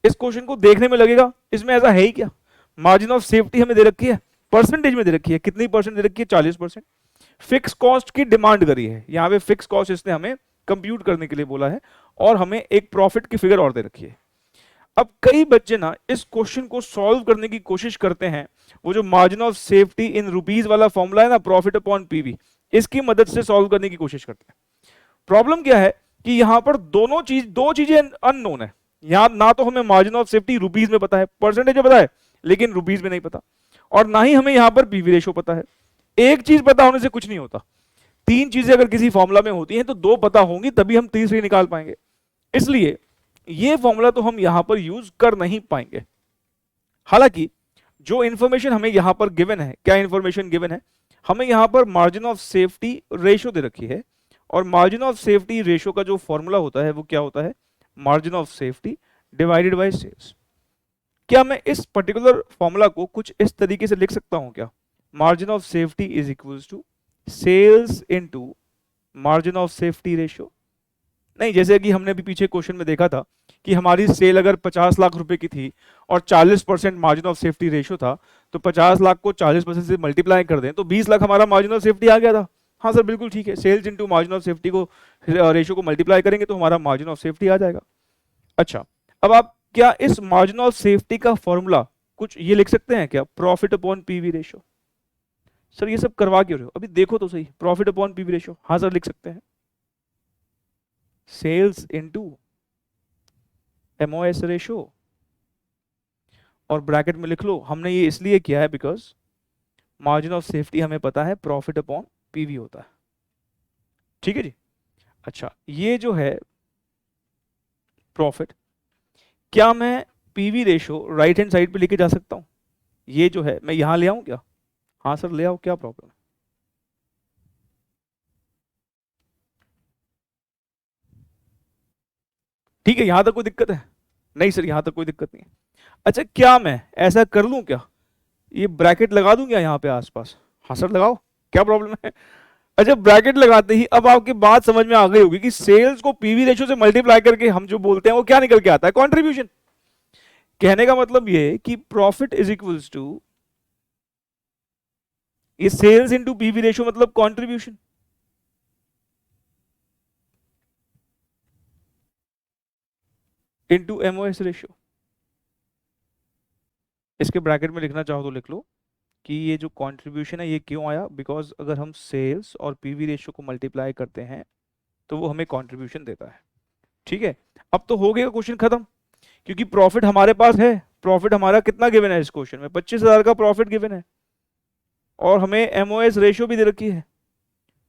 इस क्वेश्चन को देखने में लगेगा इसमें ऐसा है ही क्या, मार्जिन ऑफ सेफ्टी हमें दे रखी है, परसेंटेज में दे रखी है, कितनी परसेंट दे रखी है, 40%। फिक्स कॉस्ट की डिमांड करी है, यहाँ पे फिक्स कॉस्ट इसने हमें कंप्यूट करने के लिए बोला है, और हमें एक प्रॉफिट की फिगर और दे रखी है। अब कई बच्चे ना इस क्वेश्चन को सॉल्व करने की कोशिश करते हैं, वो जो margin of safety in rupees वाला फॉर्मूला है ना, प्रॉफिट अपॉन पीवी, इसकी मदद से सॉल्व करने की कोशिश करते हैं। प्रॉब्लम क्या है कि यहां पर दो चीजें अननोन है। यहां ना तो हमें मार्जिन ऑफ सेफ्टी रुपीज में पता है, परसेंटेज में पता है, लेकिन रुपीज में नहीं पता, और ना ही हमें यहां पर पीवी रेशो पता है। एक चीज पता होने से कुछ नहीं होता, तीन चीजें अगर किसी फॉर्मूला में होती हैं तो दो पता होंगी, तभी हम तीसरी निकाल पाएंगे। इसलिए ये फॉर्मूला तो हम यहां पर यूज कर नहीं पाएंगे। हालांकि जो इंफॉर्मेशन हमें यहां पर गिवन है, क्या इंफॉर्मेशन गिवन है, हमें यहां पर मार्जिन ऑफ सेफ्टी रेशो दे रखी है, और मार्जिन ऑफ सेफ्टी रेशो का जो फॉर्मूला होता है वो क्या होता है, margin of safety divided by sales. क्या मैं इस पर्टिकुलर फॉर्मूला को कुछ इस तरीके से लिख सकता हूं क्या, margin of safety is equals to sales into margin of safety ratio? नहीं, जैसे कि हमने अभी पीछे क्वेश्चन में देखा था कि हमारी सेल अगर 50 लाख रुपए की थी और 40% मार्जिन ऑफ सेफ्टी रेशो था, तो 50 लाख को 40% से मल्टीप्लाई कर दें तो 20 लाख हमारा मार्जिन ऑफ सेफ्टी आ गया था। हाँ सर बिल्कुल ठीक है, sales into margin of safety को रेशो को मल्टीप्लाई करेंगे तो हमारा मार्जिन ऑफ सेफ्टी आ जाएगा। अच्छा, अब आप क्या इस मार्जिन ऑफ सेफ्टी का फॉर्मूला कुछ ये लिख सकते हैं क्या, profit upon PV ratio? Sir ये सब करवा क्यों रहे हो, अभी देखो तो सही, प्रॉफिट अपॉन पीवी रेशो, हाँ सर लिख सकते हैं, सेल्स इनटू एमओएस रेशो, और ब्रैकेट में लिख लो, हमने ये इसलिए किया है बिकॉज मार्जिन ऑफ सेफ्टी हमें पता है प्रॉफिट अपॉन पीवी होता है। ठीक है जी। अच्छा, ये जो है प्रॉफिट, क्या मैं PV ratio right hand side पे लेके जा सकता हूं, ये जो है मैं यहां ले आऊं क्या? हाँ सर ले आओ, क्या प्रॉब्लम है? ठीक है, यहां तक कोई दिक्कत है? नहीं सर यहां तक कोई दिक्कत नहीं है। अच्छा, क्या मैं ऐसा कर लूं क्या, ये ब्रैकेट लगा दूं क्या यहाँ पे आसपास? हाँ सर लगाओ, क्या प्रॉब्लम है? अच्छा, ब्रैकेट लगाते ही अब आपकी बात समझ में आ गई होगी कि सेल्स को पीवी रेशो से मल्टीप्लाई करके हम जो बोलते हैं वो क्या निकल के आता है, कंट्रीब्यूशन। कहने का मतलब ये है कि प्रॉफिट इज इक्वल्स टू ये सेल्स इनटू पीवी रेशो मतलब कंट्रीब्यूशन। Into MOS ratio. इसके ब्रैकेट में लिखना चाहो तो लिख लो कि ये जो कंट्रीब्यूशन है ये क्यों आया, बिकॉज अगर हम सेल्स और पीवी रेशो को मल्टीप्लाई करते हैं तो वो हमें कंट्रीब्यूशन देता है। ठीक है, अब तो हो गया क्वेश्चन खत्म, क्योंकि प्रॉफिट हमारे पास है। प्रॉफिट हमारा कितना गिवन है इस क्वेश्चन में, 25,000 का प्रॉफिट गिवन है, और हमें एमओएस रेशो भी दे रखी है,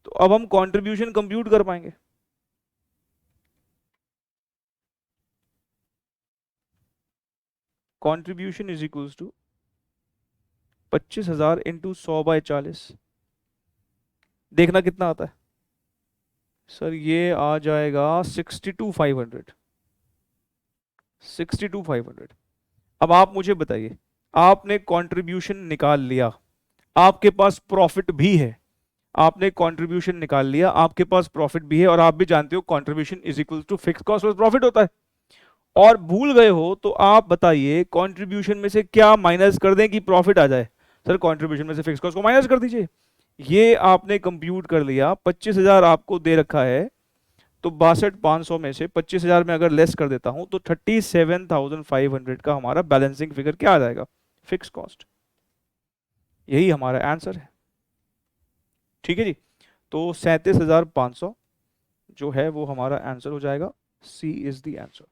तो अब हम कंट्रीब्यूशन कंप्यूट कर पाएंगे। Contribution is equals to 25,000 into 100/40, देखना कितना आता है सर, ये आ जाएगा 62,500। 62,500। अब आप मुझे बताइए, आपने कंट्रीब्यूशन निकाल लिया, आपके पास प्रॉफिट भी है, आपने कंट्रीब्यूशन निकाल लिया, आपके पास प्रॉफिट भी है, और आप भी जानते हो contribution is equal to fix cost plus profit होता है, और भूल गए हो तो आप बताइए कंट्रीब्यूशन में से क्या माइनस कर दें कि प्रॉफिट आ जाए? सर कंट्रीब्यूशन में से फिक्स कॉस्ट को माइनस कर दीजिए। ये आपने कंप्यूट कर लिया, 25,000 आपको दे रखा है, तो 62,500 में से 25,000 में अगर लेस कर देता हूं तो 37,500 का हमारा बैलेंसिंग फिगर क्या आ जाएगा, फिक्स कॉस्ट। यही हमारा आंसर है। ठीक है जी, तो 37,500 जो है वो हमारा आंसर हो जाएगा, सी इज द आंसर।